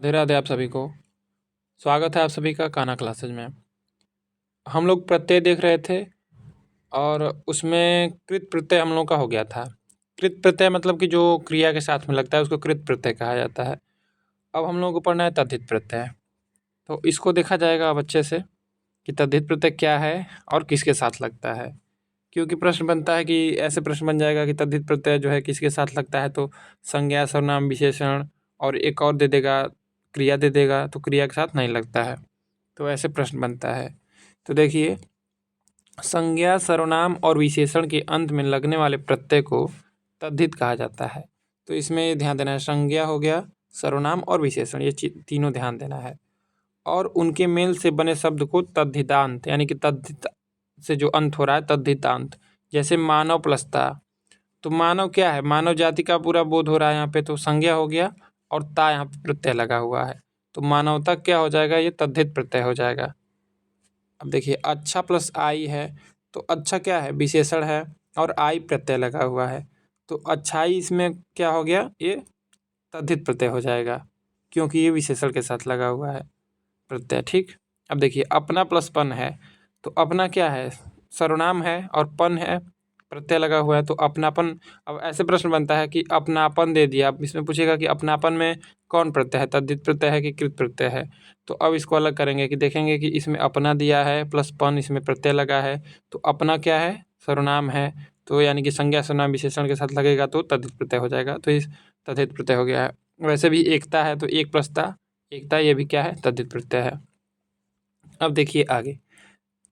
राधे राधे आप सभी को। स्वागत है आप सभी का कान्हा क्लासेज में। हम लोग प्रत्यय देख रहे थे और उसमें कृत प्रत्यय हम लोग का हो गया था। कृत प्रत्यय मतलब कि जो क्रिया के साथ में लगता है उसको कृत प्रत्यय कहा जाता है। अब हम लोगों को पढ़ना है तद्धित प्रत्यय। तो इसको देखा जाएगा अब अच्छे से कि तद्धित प्रत्यय क्या है और किसके साथ लगता है, क्योंकि प्रश्न बनता है कि ऐसे प्रश्न बन जाएगा कि तद्धित प्रत्यय जो है किसके साथ लगता है, तो संज्ञा सर्वनाम विशेषण और एक और दे देगा, क्रिया दे देगा, तो क्रिया के साथ नहीं लगता है। तो ऐसे प्रश्न बनता है। तो देखिए, संज्ञा सर्वनाम और विशेषण के अंत में लगने वाले प्रत्यय को तद्धित कहा जाता है। तो इसमें ध्यान देना है, संज्ञा हो गया, सर्वनाम और विशेषण, ये तीनों ध्यान देना है। और उनके मेल से बने शब्द को तद्धितांत, यानी कि तद्धित से जो अंत हो रहा है तद्धितांत। जैसे मानव प्लस ता, तो मानव क्या है, मानव जाति का पूरा बोध हो रहा है यहाँ पे, तो संज्ञा हो गया और ता यहाँ पे प्रत्यय लगा हुआ है, तो मानवता क्या हो जाएगा, ये तद्धित प्रत्यय हो जाएगा। अब देखिए, अच्छा प्लस आई है, तो अच्छा क्या है, विशेषण है और आई प्रत्यय लगा हुआ है, तो अच्छाई इसमें क्या हो गया, ये तद्धित प्रत्यय हो जाएगा, क्योंकि ये विशेषण के साथ लगा हुआ है प्रत्यय। ठीक। अब देखिए, अपना प्लस पन है, तो अपना क्या है, सर्वनाम है और पन है, प्रत्यय लगा हुआ है, तो अपनापन। अब ऐसे प्रश्न बनता है कि अपनापन दे दिया, अब इसमें पूछेगा कि अपनापन में कौन प्रत्यय है, तद्धित प्रत्यय है कि कृत प्रत्यय है। तो अब इसको अलग करेंगे कि देखेंगे कि इसमें अपना दिया है प्लस पन, इसमें प्रत्यय लगा है, तो अपना क्या है, सर्वनाम है, तो यानी कि संज्ञा सर्वनाम विशेषण के साथ लगेगा तो तद्धित प्रत्यय हो जाएगा, तो इस तद्धित प्रत्यय हो गया है। वैसे भी एकता है, तो एक प्लस ता, एकता, ये भी क्या है, तद्धित प्रत्यय है। अब देखिए आगे,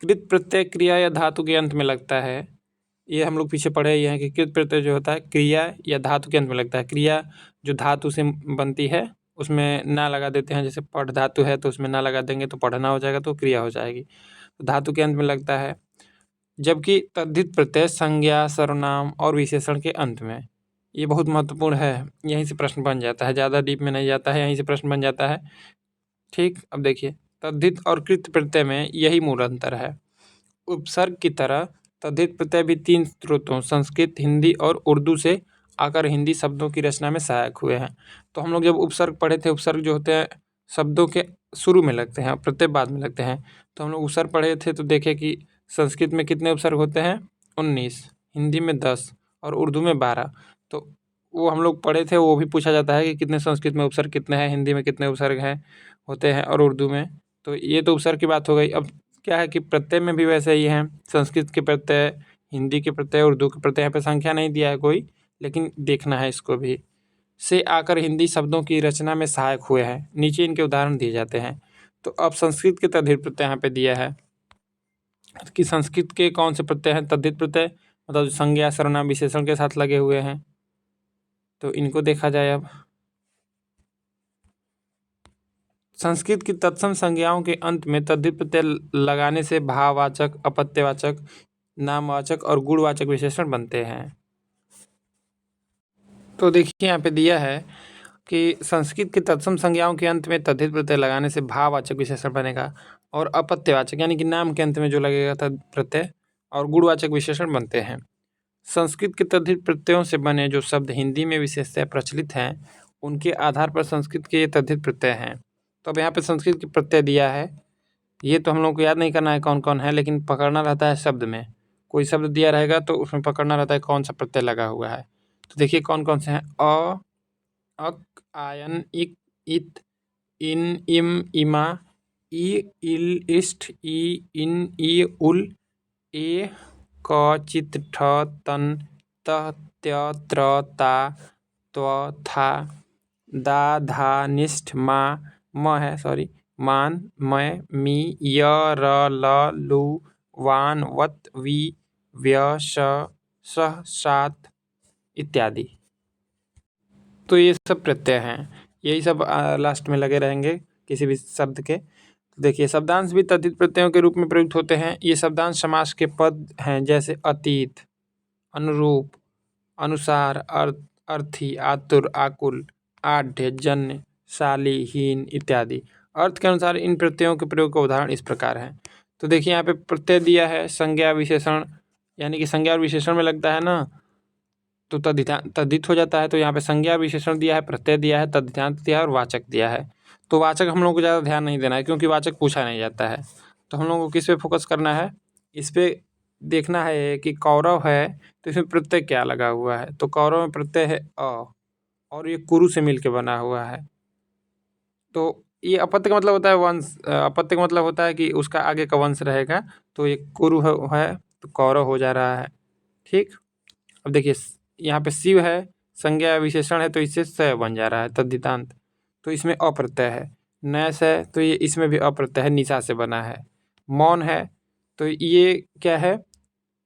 कृत प्रत्यय क्रिया या धातु के अंत में लगता है। ये हम लोग पीछे पढ़े ही हैं कि कृत प्रत्यय जो होता है क्रिया या धातु के अंत में लगता है। क्रिया जो धातु से बनती है उसमें ना लगा देते हैं, जैसे पढ़ धातु है तो उसमें ना लगा देंगे तो पढ़ना हो जाएगा, तो क्रिया हो जाएगी, तो धातु के अंत में लगता है। जबकि तद्धित प्रत्यय संज्ञा सर्वनाम और विशेषण के अंत में, ये बहुत महत्वपूर्ण है, यहीं से प्रश्न बन जाता है, ज़्यादा डीप में नहीं जाता है, यहीं से प्रश्न बन जाता है। ठीक। अब देखिए, तद्धित और कृत प्रत्यय में यही मूल अंतर है। उपसर्ग की तरह तद्धित प्रत्यय भी तीन स्रोतों संस्कृत, हिंदी और उर्दू से आकर हिंदी शब्दों की रचना में सहायक हुए हैं। तो हम लोग जब उपसर्ग पढ़े थे, उपसर्ग जो होते हैं शब्दों के शुरू में लगते हैं, प्रत्यय बाद में लगते हैं, तो हम लोग उपसर्ग पढ़े थे तो देखे कि संस्कृत में कितने उपसर्ग होते हैं, 19, हिंदी में 10 और उर्दू में 12। तो वो हम लोग पढ़े थे, वो भी पूछा जाता है कि कितने संस्कृत में उपसर्ग कितने हैं, हिंदी में कितने उपसर्ग हैं होते हैं और उर्दू में। तो ये तो उपसर्ग की बात हो गई। अब क्या है कि प्रत्यय में भी वैसे ही हैं, संस्कृत के प्रत्यय, हिंदी के प्रत्यय, उर्दू के प्रत्यय, यहाँ पे संख्या नहीं दिया है कोई, लेकिन देखना है इसको भी, से आकर हिंदी शब्दों की रचना में सहायक हुए हैं। नीचे इनके उदाहरण दिए जाते हैं। तो अब संस्कृत के तद्धित प्रत्यय यहाँ पे दिया है कि संस्कृत के कौन से प्रत्यय हैं तद्धित प्रत्यय, मतलब संज्ञा सर्वनाम विशेषण के साथ लगे हुए हैं, तो इनको देखा जाए। अब संस्कृत की तत्सम संज्ञाओं के अंत में तद्धित प्रत्यय लगाने से भाववाचक, अपत्यवाचक, नामवाचक और गुणवाचक विशेषण बनते हैं। तो देखिए, यहाँ पे दिया है कि संस्कृत की तत्सम संज्ञाओं के अंत में तद्धित प्रत्यय लगाने से भाववाचक विशेषण बनेगा और अपत्यवाचक यानी कि नाम के अंत में जो लगेगा तद्धित प्रत्यय और गुणवाचक विशेषण बनते हैं। संस्कृत के तद्धित प्रत्ययों से बने जो शब्द हिंदी में विशेषतः प्रचलित हैं, उनके आधार पर संस्कृत के ये तद्धित प्रत्यय हैं। तो अब यहाँ पे संस्कृत के प्रत्यय दिया है, ये तो हम लोग को याद नहीं करना है कौन कौन है, लेकिन पकड़ना रहता है शब्द में। कोई शब्द दिया रहेगा तो उसमें पकड़ना रहता है कौन सा प्रत्यय लगा हुआ है। तो देखिए कौन कौन से हैं, अ, अक, आयन, इक, इत, इन, इम, इमा, इ, इल, इष्ट, इ, इन, इ, उल, ए, क, चित, ठ, तन, त, त्य, त्र, ता, त्व, था, दा, धा, निष्ठ, मा, म है सॉरी, मान, मैं, मी, य, र, ल, लु, वान, वत, वी, व्य, श, सह, सात इत्यादि। तो ये सब प्रत्यय हैं, यही सब लास्ट में लगे रहेंगे किसी भी शब्द के। देखिए, शब्दांश भी तद्धित प्रत्ययों के रूप में प्रयुक्त होते हैं। ये शब्दांश समास के पद हैं, जैसे अतीत, अनुरूप, अनुसार, अर्थी, आतुर, आकुल, आढ़, जन्य, शाली, हीन इत्यादि। अर्थ के अनुसार इन प्रत्ययों के प्रयोग का उदाहरण इस प्रकार है। तो देखिए, यहाँ पे प्रत्यय दिया है संज्ञा विशेषण, यानी कि संज्ञा और विशेषण में लगता है ना, तो तद्धित हो जाता है। तो यहाँ पे संज्ञा विशेषण दिया है, प्रत्यय दिया है, तद्धितांत दिया है और वाचक दिया है। तो वाचक हम लोग को ज़्यादा ध्यान नहीं देना है, क्योंकि वाचक पूछा नहीं जाता है। तो हम लोग को किस पे फोकस करना है, इस पे देखना है कि कौरव है तो इसमें प्रत्यय क्या लगा हुआ है। तो कौरव में प्रत्यय है अ, और ये कुरु से मिल के बना हुआ है। तो ये अपत्य का मतलब होता है वंश, अपत्य का मतलब होता है कि उसका आगे का वंश रहेगा। तो ये कुरु है तो कौरव हो जा रहा है। ठीक, अब देखिए यहाँ पे शिव है, संज्ञा विशेषण है, तो इससे स बन जा रहा है तद्धितांत। तो इसमें अप्रत्यय है। नैस है तो ये इसमें भी अप्रत्यय है, निशा से बना है। मौन है तो ये क्या है,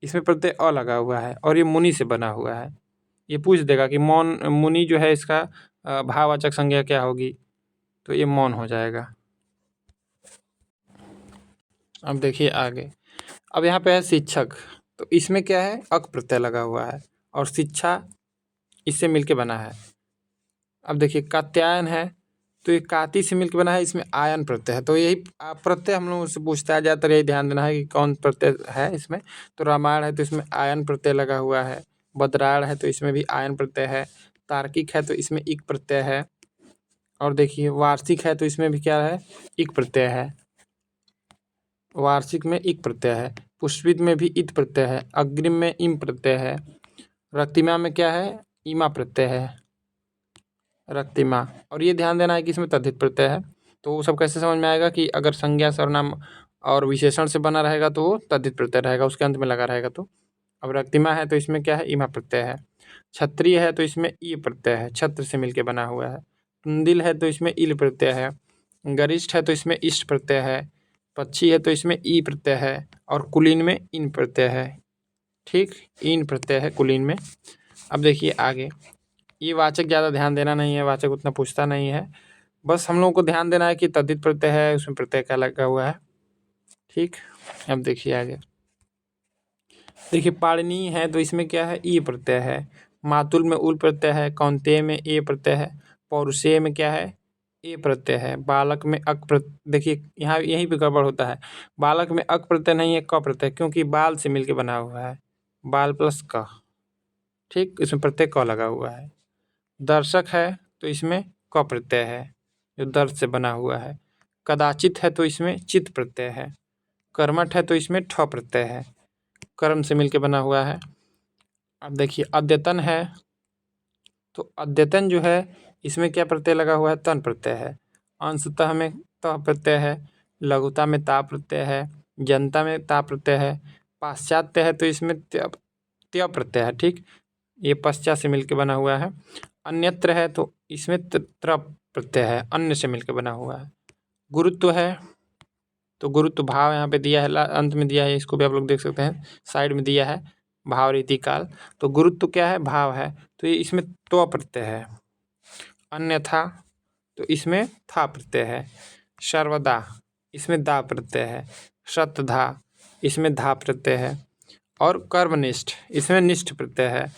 इसमें प्रत्यय अ लगा हुआ है और ये मुनि से बना हुआ है। ये पूछ देगा कि मौन मुनि जो है इसका भाववाचक संज्ञा क्या होगी, तो ये मौन हो जाएगा। अब देखिए आगे, अब यहाँ पे है शिक्षक, तो इसमें क्या है, अक प्रत्यय लगा हुआ है और शिक्षा इससे मिलके बना है। अब देखिए कात्यायन है तो ये काती से मिलके बना है, इसमें आयन प्रत्यय है। तो यही प्रत्यय हम लोगों से पूछता है ज़्यादातर, यही ध्यान देना है कि कौन प्रत्यय है इसमें। तो रामायण है तो इसमें आयन प्रत्यय लगा हुआ है। बदराड़ है तो इसमें भी आयन प्रत्यय है। तार्किक है तो इसमें इक प्रत्यय है। और देखिए वार्षिक है तो इसमें भी क्या है, इक प्रत्यय है। वार्षिक में इक प्रत्यय है। पुष्पित में भी इत प्रत्यय है। अग्रिम में इम प्रत्यय है। रक्तिमा में क्या है, इमा प्रत्यय है, रक्तिमा। और ये ध्यान देना है कि इसमें तद्धित प्रत्यय है। तो वो सब कैसे समझ में आएगा कि अगर संज्ञा सर्वनाम और विशेषण से बना रहेगा तो वो तद्धित प्रत्यय रहेगा, उसके अंत में लगा रहेगा। तो अब रक्तिमा है तो इसमें क्या है, इमा प्रत्यय है। क्षत्रिय है तो इसमें ई प्रत्यय है, छत्र से मिलकर बना हुआ है। तुंदिल है तो इसमें इल प्रत्यय है। गरिष्ठ है तो इसमें इष्ट प्रत्यय है। पक्षी है तो इसमें ई प्रत्यय है और कुलीन में इन प्रत्यय है। ठीक, इन प्रत्यय है कुलीन में। अब देखिए आगे, ये वाचक ज़्यादा ध्यान देना नहीं है, वाचक उतना पूछता नहीं है। बस हम लोगों को ध्यान देना है कि तद्धित प्रत्यय है, उसमें प्रत्यय क्या लगा हुआ है। ठीक, अब देखिए आगे, देखिए पाणिनि है तो इसमें क्या है, ई प्रत्यय है। मातुल में उल प्रत्यय है। कौन्तेय में ए प्रत्यय है। पौरुषेय में क्या है, ए प्रत्यय है। बालक में अक प्रत्यय, देखिए यहाँ यहीं पे गड़बड़ होता है। बालक में अक प्रत्यय नहीं है, क प्रत्यय, क्योंकि बाल से मिलके बना हुआ है, बाल प्लस क। ठीक, इसमें प्रत्यय क लगा हुआ है। दर्शक है तो इसमें क प्रत्यय है जो दर्श से बना हुआ है। कदाचित है तो इसमें चित प्रत्यय है। कर्मठ है तो इसमें ठ प्रत्यय है, कर्म से मिलके बना हुआ है। अब देखिए अद्यतन है तो अद्यतन जो है इसमें क्या प्रत्यय लगा हुआ है, तन प्रत्यय है। अंशतः में त प्रत्यय है। लघुता में ता प्रत्यय है। जनता में ता प्रत्यय है। पाश्चात्य है तो इसमें त्य प्रत्यय है। ठीक, ये पश्चात से मिलके बना हुआ है। अन्यत्र है तो इसमें त्र प्रत्यय है, अन्य से मिलकर बना हुआ है। गुरुत्व है तो गुरुत्व भाव यहाँ पे दिया है, अंत में दिया है, इसको भी आप लोग देख सकते हैं, साइड में दिया है भाव रीति काल। तो गुरुत्व क्या है, भाव है, तो ये इसमें तो प्रत्यय है। अन्यथा तो इसमें था प्रत्यय है। सर्वदा इसमें दा प्रत्यय है। शतधा इसमें धा प्रत्यय है। और कर्मनिष्ठ इसमें निष्ठ प्रत्यय है।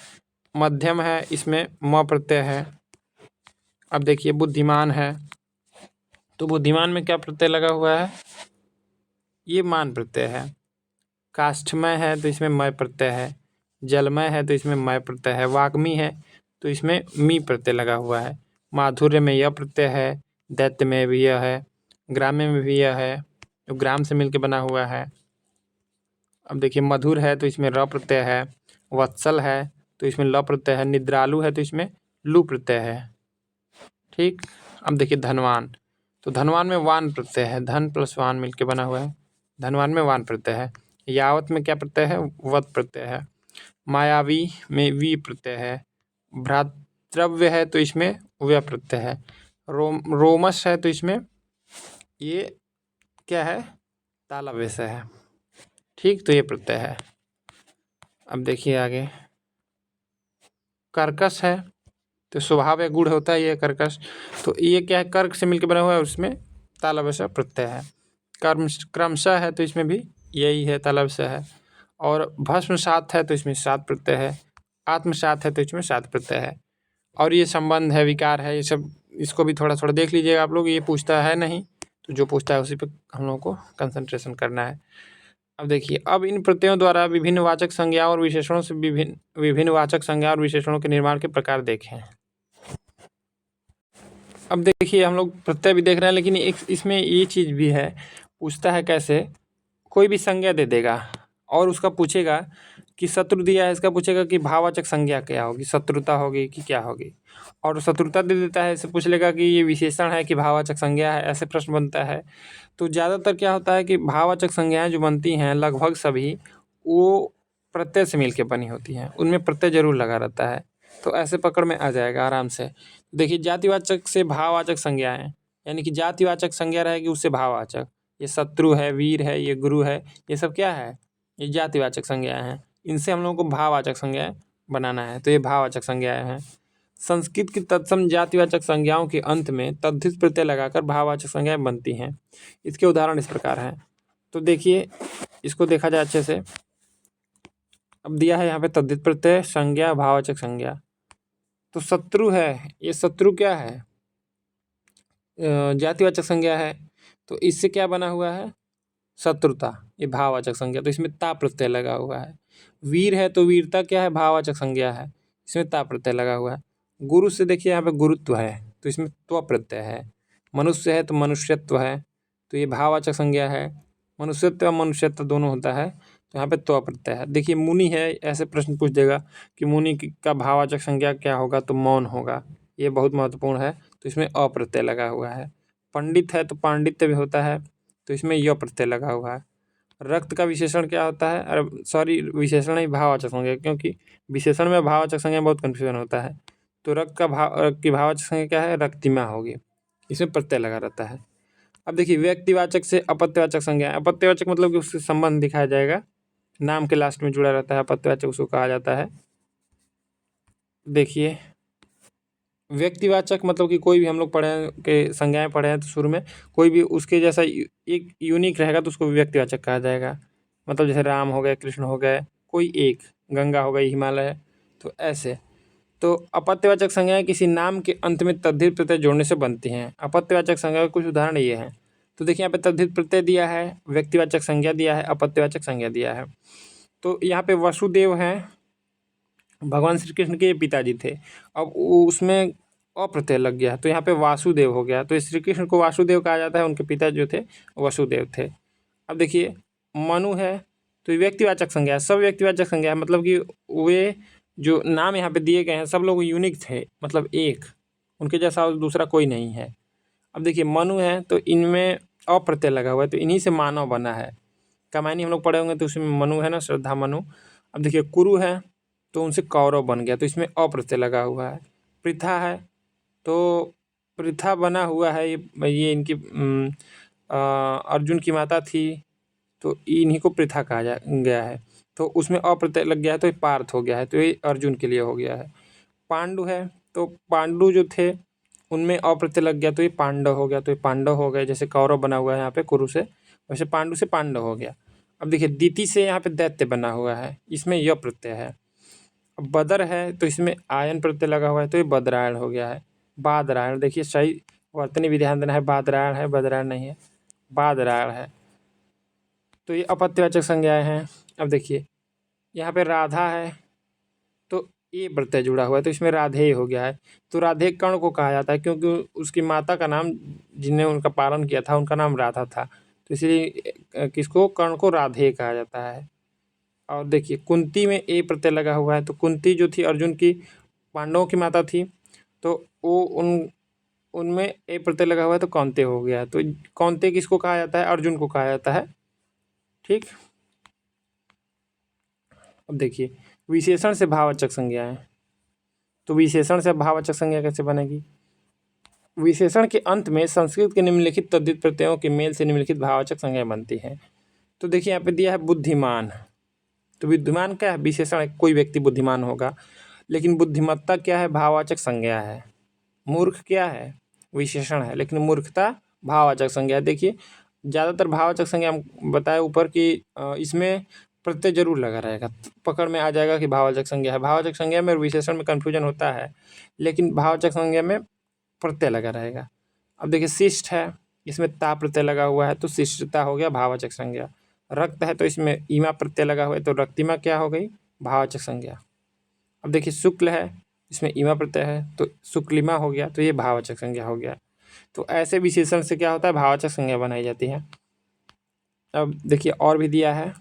मध्यम है इसमें म प्रत्यय है। अब देखिए बुद्धिमान है तो बुद्धिमान में क्या प्रत्यय लगा हुआ है, ये मान प्रत्यय है। काष्ठमय है तो इसमें मय प्रत्यय है। जलमय है तो इसमें मय प्रत्यय है। वाग्मी है तो इसमें मी प्रत्यय लगा हुआ है। माधुर्य में यह प्रत्यय है। दैत्य में भी यह है। ग्राम्य में भी यह है, तो ग्राम से मिलकर बना हुआ है। अब देखिए मधुर है तो इसमें र प्रत्यय है। वत्सल है तो इसमें ल प्रत्यय है। निद्रालु है तो इसमें लु प्रत्यय है। ठीक, अब देखिए धनवान, तो धनवान में वान प्रत्यय है, धन प्लस वान मिलके बना हुआ है, धनवान में वान प्रत्यय है। यावत में क्या प्रत्यय है, वत प्रत्यय है। मायावी में वी प्रत्यय है। भ्रातृव्य है तो इसमें व्य प्रत्यय है। रोमस है तो इसमें ये क्या है, तालव्य से है। ठीक, तो ये प्रत्यय है। अब देखिए आगे, कर्कश है तो स्वभाव या गुण होता है ये कर्कश, तो ये क्या है, कर्क से मिलकर बना हुआ है, उसमें तालव्य से प्रत्यय है। क्रमशः है तो इसमें भी यही है, तालव्य से है। और भस्म सात है तो इसमें सात प्रत्यय है। आत्मसात है तो इसमें सात प्रत्यय है। और ये संबंध है, विकार है, ये सब इसको भी थोड़ा थोड़ा देख लीजिएगा आप लोग। ये पूछता है नहीं, तो जो पूछता है उसी पे हम लोगों को कंसंट्रेशन करना है। अब देखिए, अब इन प्रत्ययों द्वारा विभिन्न वाचक संज्ञा और विशेषणों से विभिन्न वाचक संज्ञा और विशेषणों के निर्माण के प्रकार देखें। अब देखिए हम लोग प्रत्यय भी देख रहे हैं, लेकिन एक इसमें ये चीज़ भी है, पूछता है कैसे, कोई भी संज्ञा दे देगा और उसका पूछेगा कि शत्रु दिया है, इसका पूछेगा कि भाववाचक संज्ञा क्या होगी, शत्रुता होगी कि क्या होगी, और शत्रुता दे देता है, इससे पूछ लेगा कि ये विशेषण है कि भाववाचक संज्ञा है, ऐसे प्रश्न बनता है। तो ज़्यादातर क्या होता है कि भाववाचक संज्ञाएं जो बनती हैं लगभग सभी वो प्रत्यय से मिलकर बनी होती हैं, उनमें प्रत्यय जरूर लगा रहता है, तो ऐसे पकड़ में आ जाएगा आराम से। देखिए जातिवाचक से भाववाचक संज्ञाएं, यानी कि जातिवाचक संज्ञा रहेगी उससे भाववाचक, ये शत्रु है, वीर है, ये गुरु है, ये सब क्या है, ये जातिवाचक संज्ञाएं हैं। इनसे हम लोगों को भाववाचक संज्ञाएं बनाना है, तो ये भाववाचक संज्ञाएं हैं। संस्कृत की तत्सम जातिवाचक संज्ञाओं के अंत में तद्धित प्रत्यय लगाकर भाववाचक संज्ञाएं बनती हैं। इसके उदाहरण इस प्रकार हैं। तो देखिए इसको देखा जाए अच्छे से। अब दिया है यहाँ पे तद्धित प्रत्यय, संज्ञा, भाववाचक संज्ञा। तो शत्रु है, ये शत्रु क्या है, जातिवाचक संज्ञा है, तो इससे क्या बना हुआ है, शत्रुता, ये भाववाचक संज्ञा, तो इसमें ता प्रत्यय लगा हुआ है। वीर है तो वीरता क्या है, भाववाचक संज्ञा है, इसमें ता प्रत्यय लगा हुआ है। गुरु से देखिए यहाँ पे गुरुत्व है, तो इसमें त्व प्रत्यय है। मनुष्य है तो मनुष्यत्व है, तो ये भाववाचक संज्ञा है। मनुष्यत्व और मनुष्यत्व दोनों होता है, तो यहाँ पे त्व प्रत्यय है। देखिए मुनि है, ऐसे प्रश्न पूछ देगा कि मुनि का भाववाचक संज्ञा क्या होगा, तो मौन होगा, ये बहुत महत्वपूर्ण है, तो इसमें अप्रत्यय लगा हुआ है। पंडित है तो पांडित्य भी होता है, तो इसमें य प्रत्यय लगा हुआ है। रक्त का विशेषण क्या होता है, अरे सॉरी, विशेषण नहीं, भाववाचक संज्ञा, क्योंकि विशेषण में भाववाचक संज्ञा बहुत कन्फ्यूजन होता है। तो रक्त का भाववाचक संज्ञा क्या है, रक्तिमा होगी, इसमें प्रत्यय लगा रहता है। अब देखिए व्यक्तिवाचक से अपत्यवाचक संज्ञा, अपत्यवाचक मतलब कि उससे संबंध दिखाया जाएगा, नाम के लास्ट में जुड़ा रहता है, अपत्यवाचक उसको कहा जाता है। देखिए व्यक्तिवाचक मतलब कि कोई भी, हम लोग पढ़े हैं कि संज्ञाएं पढ़े हैं तो शुरू में, कोई भी उसके जैसा एक यूनिक रहेगा तो उसको व्यक्तिवाचक कहा जाएगा। मतलब जैसे राम हो गए, कृष्ण हो गए, कोई एक, गंगा हो गई, हिमालय, तो ऐसे। तो अपत्यवाचक संज्ञाएं किसी नाम के अंत में तद्धित प्रत्यय जोड़ने से बनती हैं। अपत्यवाचक संज्ञा के कुछ उदाहरण ये हैं। तो देखिए यहाँ पे तद्धित प्रत्यय दिया है, व्यक्तिवाचक संज्ञा दिया है, अपत्यवाचक संज्ञा दिया है। तो यहाँ पे वसुदेव हैं, भगवान श्री कृष्ण के पिताजी थे, अब उसमें अप्रत्यय लग गया, तो यहाँ पे वासुदेव हो गया, तो श्री कृष्ण को वासुदेव कहा जाता है, उनके पिता जो थे वसुदेव थे। अब देखिए मनु है, तो ये व्यक्तिवाचक संज्ञा है, सब व्यक्तिवाचक संज्ञा है, मतलब कि वे जो नाम यहाँ पे दिए गए हैं सब लोग यूनिक थे, मतलब एक, उनके जैसा और दूसरा कोई नहीं है। अब देखिए मनु है तो इनमें अप्रत्यय लगा हुआ है, तो इन्हीं से मानव बना है। कमायनी हम लोग पढ़े होंगे तो उसमें मनु है ना, श्रद्धा मनु। अब देखिए कुरु है तो उनसे कौरव बन गया, तो इसमें अप्रत्यय लगा हुआ है। पृथा है तो पृथा बना हुआ है, ये इनकी अर्जुन की माता थी, तो इन्हीं को पृथा कहा गया है, तो उसमें अप्रत्यय लग गया है, तो ये पार्थ हो गया है, तो ये अर्जुन के लिए हो गया है। पांडु है तो पांडु जो थे उनमें अप्रत्यय लग गया, तो ये पांडव हो गया, तो ये पांडव हो गए, जैसे कौरव बना हुआ है यहाँ पे कुरु से, वैसे पांडु से पांडव हो गया। अब देखिए दीति से यहाँ पे दैत्य बना हुआ है, इसमें य प्रत्यय है। अब बदर है तो इसमें आयन प्रत्यय लगा हुआ है, तो ये बदरायण हो गया है। बादरायण, देखिए सही वर्तनी भी ध्यान देना है, बादरायण है, बदरायण नहीं है, बादरायण है, तो ये अपत्यवाचक संज्ञाएं हैं। अब देखिए यहाँ पे राधा है तो ये प्रत्यय जुड़ा हुआ है, तो इसमें राधेय हो गया है। तो राधे कर्ण को कहा जाता है क्योंकि उसकी माता का नाम, जिन्हें उनका पालन किया था, उनका नाम राधा था, तो इसलिए किसको, कर्ण को राधेय कहा जाता है। और देखिए कुंती में ए प्रत्यय लगा हुआ है, तो कुंती जो थी अर्जुन की, पांडवों की माता थी, तो वो उनमें ए प्रत्यय लगा हुआ है, तो कौंते हो गया। तो कौंते किसको कहा जाता है, अर्जुन को कहा जाता है, ठीक। अब देखिए विशेषण से भाववाचक संज्ञाएं, तो विशेषण से भाववाचक संज्ञा कैसे बनेगी, विशेषण के अंत में संस्कृत के निम्नलिखित तद्धित प्रत्ययों के मेल से निम्नलिखित भाववाचक संज्ञाएं बनती हैं। तो देखिए यहाँ पे दिया है बुद्धिमान, तो बुद्धिमान क्या है, विशेषण है, कोई व्यक्ति बुद्धिमान होगा, लेकिन बुद्धिमत्ता क्या है, भाववाचक संज्ञा है। मूर्ख क्या है, विशेषण है, लेकिन मूर्खता भाववाचक संज्ञा है। देखिए ज़्यादातर भाववाचक संज्ञा हम बताए ऊपर कि इसमें प्रत्यय जरूर लगा रहेगा, पकड़ में आ जाएगा कि भाववाचक संज्ञा है। भाववाचक संज्ञा में और विशेषण में कन्फ्यूजन होता है, लेकिन भाववाचक संज्ञा में प्रत्यय लगा रहेगा। अब देखिए शिष्ट है, इसमें ता प्रत्यय लगा हुआ है, तो शिष्टता हो गया भाववाचक संज्ञा। रक्त है तो इसमें ईमा प्रत्यय लगा हुआ है, तो रक्तिमा क्या हो गई, भाववाचक संज्ञा। अब देखिए शुक्ल है इसमें ईमा प्रत्यय है तो शुक्लिमा हो गया, तो ये भाववाचक संज्ञा हो गया। तो ऐसे विशेषण से क्या होता है, भाववाचक संज्ञा बनाई जाती है। अब देखिए और भी दिया है,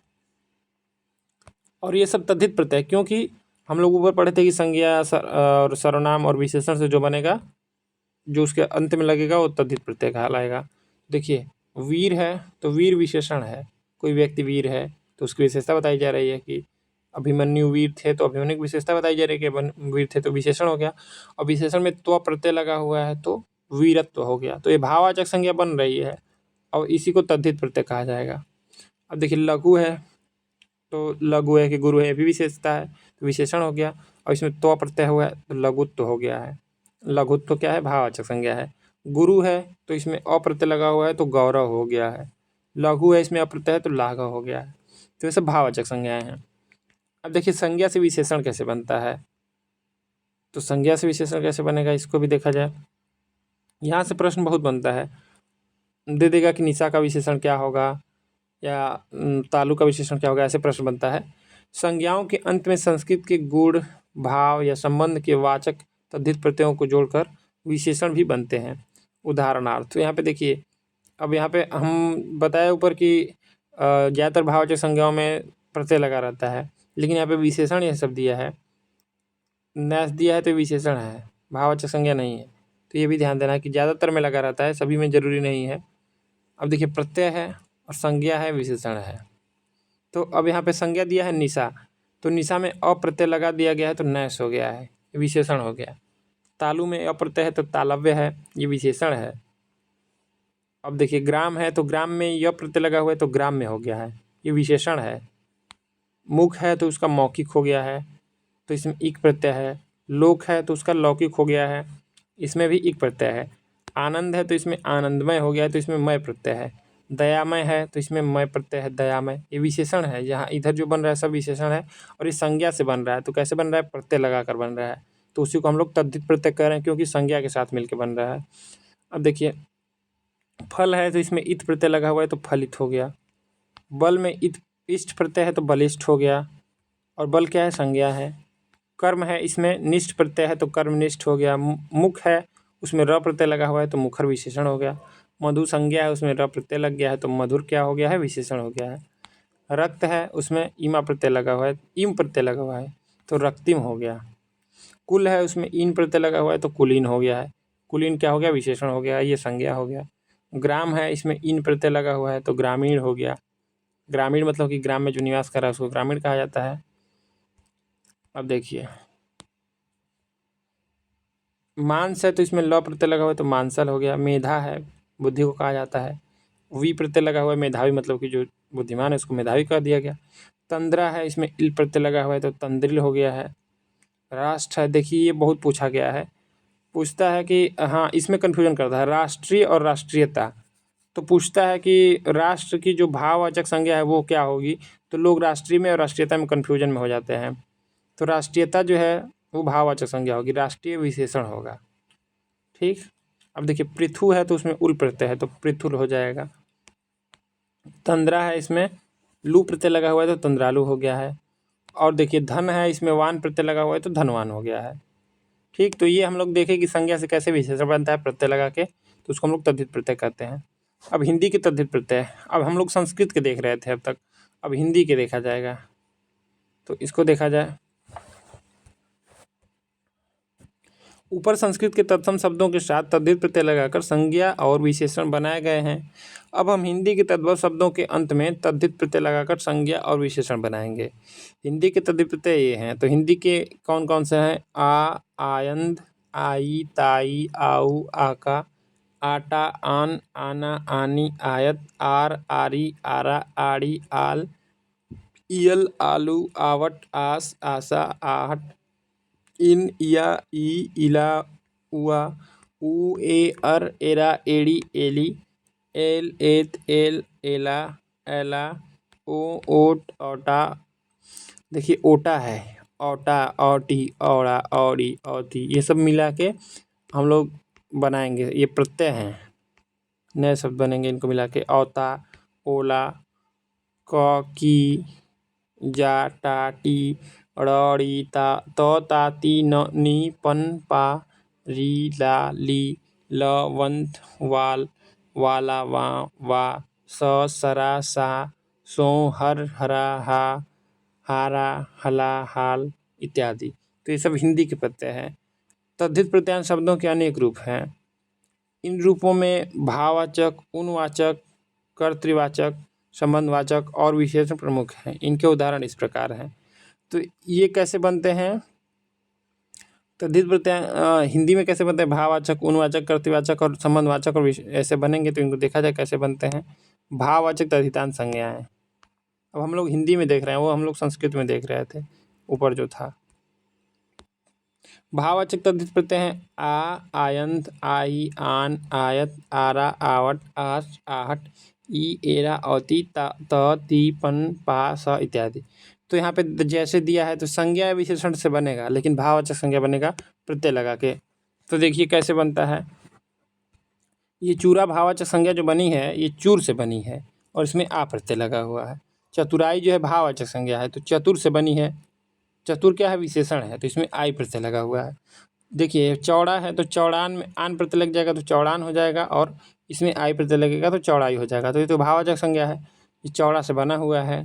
और ये सब तद्धित प्रत्यय, क्योंकि हम लोग ऊपर पढ़े थे कि संज्ञा और सर्वनाम और विशेषण से जो बनेगा, जो उसके अंत में लगेगा वो तद्धित प्रत्यय कहलाएगा। देखिए वीर है तो वीर विशेषण है, कोई व्यक्ति वीर है तो उसकी विशेषता बताई जा रही है कि अभिमन्यु वीर थे तो अभिमन्यु की विशेषता बताई जा रही है कि वीर थे, तो विशेषण हो गया। और विशेषण में त्व प्रत्यय लगा हुआ है तो वीरत्व हो गया, तो ये भाववाचक संज्ञा बन रही है और इसी को तद्धित प्रत्यय कहा जाएगा। अब देखिए लघु है तो लघु है कि गुरु है, ये भी विशेषता है तो विशेषण हो गया, और इसमें त्व प्रत्यय हुआ है तो लघुत्व हो गया है। लघुत्व क्या है, भाववाचक संज्ञा है। गुरु है तो इसमें अप्रत्यय लगा हुआ है तो गौरव हो गया है। लघु है इसमें अप्रत्यय है तो लाघव हो गया है। तो ये सब भाववाचक संज्ञाएं हैं। अब देखिए संज्ञा से विशेषण कैसे बनता है, तो संज्ञा से विशेषण कैसे बनेगा इसको भी देखा जाए। यहाँ से प्रश्न बहुत बनता है, दे देगा कि निशा का विशेषण क्या होगा या तालु का विशेषण क्या होगा, ऐसे प्रश्न बनता है। संज्ञाओं के अंत में संस्कृत के गुण, भाव या संबंध के वाचक तद्धित प्रत्ययों को जोड़कर विशेषण भी बनते हैं। उदाहरणार्थ तो यहाँ पे देखिए, अब यहाँ पे हम बताए ऊपर कि ज़्यादातर भाववाचक संज्ञाओं में प्रत्यय लगा रहता है, लेकिन यहाँ पे विशेषण यह सब दिया है, नैस दिया है तो विशेषण है, भाववाचक संज्ञा नहीं है। तो ये भी ध्यान देना है कि ज़्यादातर में लगा रहता है, सभी में जरूरी नहीं है। अब देखिए प्रत्यय है और संज्ञा है, विशेषण है। तो अब यहाँ पे संज्ञा दिया है निशा, तो निशा में अप्रत्यय लगा दिया गया है तो नैस हो गया है, विशेषण हो गया। तालु में अप्रत्यय है तो तालव्य है, ये विशेषण है। अब देखिए ग्राम है तो ग्राम में य प्रत्यय लगा हुआ है तो ग्राम्य हो गया है, ये विशेषण है। मुख है तो उसका मौखिक हो गया है तो इसमें इक प्रत्यय है। लोक है तो उसका लौकिक हो गया है, इसमें भी इक प्रत्यय है। आनंद है तो इसमें आनंदमय हो गया है तो इसमें मय प्रत्यय है। दयामय है तो इसमें मय प्रत्यय है, दयामय, ये विशेषण है। यहाँ इधर जो बन रहा है सब विशेषण है और इस संज्ञा से बन रहा है, तो कैसे बन रहा है, प्रत्यय लगाकर बन रहा है, तो उसी को हम लोग तद्धित प्रत्यय कह रहे हैं क्योंकि संज्ञा के साथ मिलकर बन रहा है। अब देखिए फल है तो इसमें इत प्रत्यय लगा हुआ है तो फलित हो गया। बल में इष्ट प्रत्यय है तो बलिष्ठ हो गया, और बल क्या है, संज्ञा है। कर्म है इसमें निष्ठ प्रत्यय है तो कर्मनिष्ठ हो गया। मुख है उसमें र प्रत्यय लगा हुआ है तो मुखर विशेषण हो गया। मधु संज्ञा है उसमें र प्रत्यय लग गया है तो मधुर क्या हो गया है, विशेषण हो गया है। रक्त है उसमें ईमा प्रत्यय लगा हुआ है, ईम प्रत्यय लगा हुआ है तो रक्तिम हो गया। कुल है उसमें ईन प्रत्यय लगा हुआ है तो कुलीन हो गया है, कुलीन क्या हो गया, विशेषण हो गया, ये संज्ञा हो गया। ग्राम है इसमें ईन प्रत्यय लगा हुआ है तो ग्रामीण हो गया। ग्रामीण मतलब कि ग्राम में जो निवास कर रहा है उसको ग्रामीण कहा जाता है। अब देखिए मांस है तो इसमें ल प्रत्यय लगा हुआ है तो मांसल हो गया। मेधा है बुद्धि को कहा जाता है, वी प्रत्यय लगा हुआ है मेधावी मतलब कि जो बुद्धिमान है उसको मेधावी कह दिया गया। तंद्रा है इसमें इल प्रत्यय लगा हुआ है तो तंद्रिल हो गया है। राष्ट्र है, देखिए ये बहुत पूछा गया है, पूछता है कि हाँ इसमें कन्फ्यूजन करता है राष्ट्रीय और राष्ट्रीयता। तो पूछता है कि राष्ट्र की जो भाववाचक संज्ञा है वो क्या होगी, तो लोग राष्ट्रीय में और राष्ट्रीयता में कन्फ्यूजन में हो जाते हैं। तो राष्ट्रीयता जो है वो भाववाचक संज्ञा होगी, राष्ट्रीय विशेषण होगा। ठीक, अब देखिए पृथु है तो उसमें उल प्रत्यय है तो पृथुल हो जाएगा। तंद्रा है इसमें लू प्रत्यय लगा हुआ है तो तंद्रालु हो गया है। और देखिए धन है इसमें वान प्रत्यय लगा हुआ है तो धनवान हो गया है। ठीक, तो ये हम लोग देखें कि संज्ञा से कैसे विशेषण बनता है प्रत्यय लगा के, तो उसको हम लोग तद्धित प्रत्यय कहते हैं। अब हिंदी के तद्धित प्रत्यय, अब हम लोग संस्कृत के देख रहे थे अब तक, अब हिंदी के देखा जाएगा, तो इसको देखा जाए। ऊपर संस्कृत के तत्सम शब्दों के साथ तद्धित प्रत्यय लगाकर संज्ञा और विशेषण बनाए गए हैं। अब हम हिंदी के तद्भव शब्दों के अंत में तद्धित प्रत्यय लगाकर संज्ञा और विशेषण बनाएंगे। हिंदी के तद्धित प्रत्यय ये हैं, तो हिंदी के कौन कौन से हैं, आ, आयंद, आई, ताई, आऊ, आका, आटा, आन, आना, आनी, आयत, आर, आरी, आरा, आड़ी, आल, इयल, आलू, आवट, आस, आशा, आहट, इन, इया, ई, इला, उआ, उ, ए, अर, एरा, एड़ी, एली, एल, एत, एल, एला, एला, ओ, ओट, ओटा। देखिए ओटा है, ओटा, ओटी, औड़ा, औड़ी, औती, ये सब मिला के हम लोग बनाएंगे, ये प्रत्यय हैं, नए शब्द बनेंगे इनको मिला के। औता, ओला, क, की, जा, टा, टी, ड़ री ता त ता ती न नी पन पा री ला ली ल वंत वाल वाला वा वा स सरा सा सो हर हरा हा हारा हला हाल इत्यादि। तो ये सब हिंदी के प्रत्यय हैं। तद्धित प्रत्यय शब्दों के अनेक रूप हैं। इन रूपों में भाववाचक, उनवाचक, कर्तृवाचक, संबंधवाचक और विशेषण प्रमुख हैं। इनके उदाहरण इस प्रकार हैं। तो ये कैसे बनते हैं? तद्धित प्रत्यय हिंदी में कैसे बनते हैं? भाववाचक, उनवाचक, कर्तृवाचक और संबंधवाचक और ऐसे बनेंगे। तो इनको देखा जाए कैसे बनते हैं। भाववाचक तद्धितांत संज्ञाएं। अब हम लोग हिंदी में देख रहे हैं, वो हम लोग संस्कृत में देख रहे थे ऊपर जो था। भाववाचक तद्धित प्रत्यय हैं आ, आयंत, आई, आन, आयत, आरा, आवट, आस, आहट, ई, एरा, औती, ता, त, ती, पन, पा, स इत्यादि। तो यहाँ पे जैसे दिया है तो संज्ञा विशेषण से बनेगा, लेकिन भाववाचक संज्ञा बनेगा प्रत्यय लगा के। तो देखिए कैसे बनता है। ये चूरा भाववाचक संज्ञा जो बनी है ये चूर से बनी है और इसमें आ प्रत्यय लगा हुआ है। चतुराई जो है भाववाचक संज्ञा है, तो चतुर से बनी है। चतुर क्या है? विशेषण है, तो इसमें आई प्रत्यय लगा हुआ है। देखिए चौड़ा है तो चौड़ान में आन प्रत्यय लग जाएगा तो चौड़ान हो जाएगा, और इसमें आई प्रत्यय लगेगा तो चौड़ाई हो जाएगा। तो ये तो भाववाचक संज्ञा है, ये चौड़ा से बना हुआ है।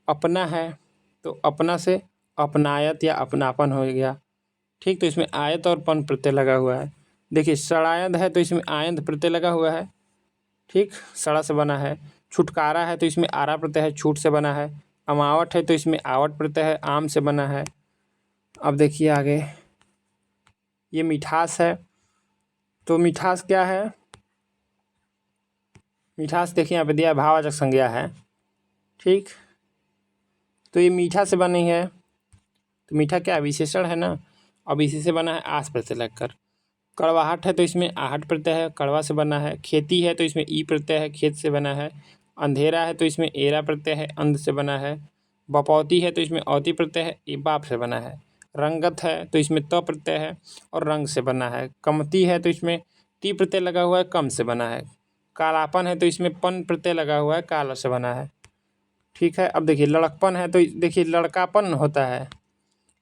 अपना है तो अपना से अपनायत या अपनापन हो गया। ठीक, तो इसमें आयत और पन प्रत्यय लगा हुआ है। देखिए सड़ायद है तो इसमें आयंत प्रत्यय लगा हुआ है। ठीक, सड़ा से बना है। छुटकारा है तो इसमें आरा प्रत्यय है, छूट से बना है। अमावट है तो इसमें आवट प्रत्यय है, आम से बना है। अब देखिए आगे, ये मिठास है तो मिठास क्या है? मिठास देखिए यहाँ पे दिया है भाववाचक संज्ञा है। ठीक, तो ये मीठा से बनी है, तो मीठा क्या विशेषण है ना। अब इसी से बना है आस प्रत्यय लगकर। कड़वाहट है तो इसमें आहट प्रत्यय है, कड़वा से बना है। खेती है तो इसमें ई प्रत्यय है, खेत से बना है। अंधेरा है तो इसमें एरा प्रत्यय है, अंध से बना है। बपौती है तो इसमें औती प्रत्यय है, ये बाप से बना है। रंगत है तो इसमें त प्रत्यय है और रंग से बना है। कमती है तो इसमें ती प्रत्यय लगा हुआ है, कम से बना है। कालापन है तो इसमें पन प्रत्यय लगा हुआ है, काला से बना है। ठीक है, अब देखिए लड़कपन है तो देखिए लड़कापन होता है।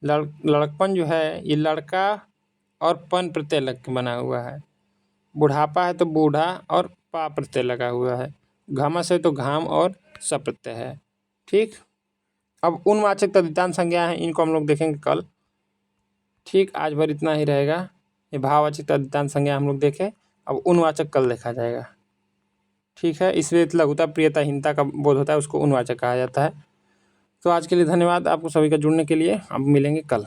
लड़कपन जो है ये लड़का और पन प्रत्यय लग के बना हुआ है। बुढ़ापा है तो बूढ़ा और पा प्रत्यय लगा हुआ है। घामस है तो घाम और स प्रत्यय है। ठीक, अब उनवाचक तद्धितांत संज्ञा है, इनको हम लोग देखेंगे कल। ठीक, आज भर इतना ही रहेगा। ये भाववाचक तद्धितांत संज्ञा हम लोग देखें, अब उनवाचक कल देखा जाएगा। ठीक है, इसमें लघुता, प्रियता, हीनता का बोध होता है, उसको उनवाचक कहा जाता है। तो आज के लिए धन्यवाद आपको सभी का जुड़ने के लिए। अब मिलेंगे कल।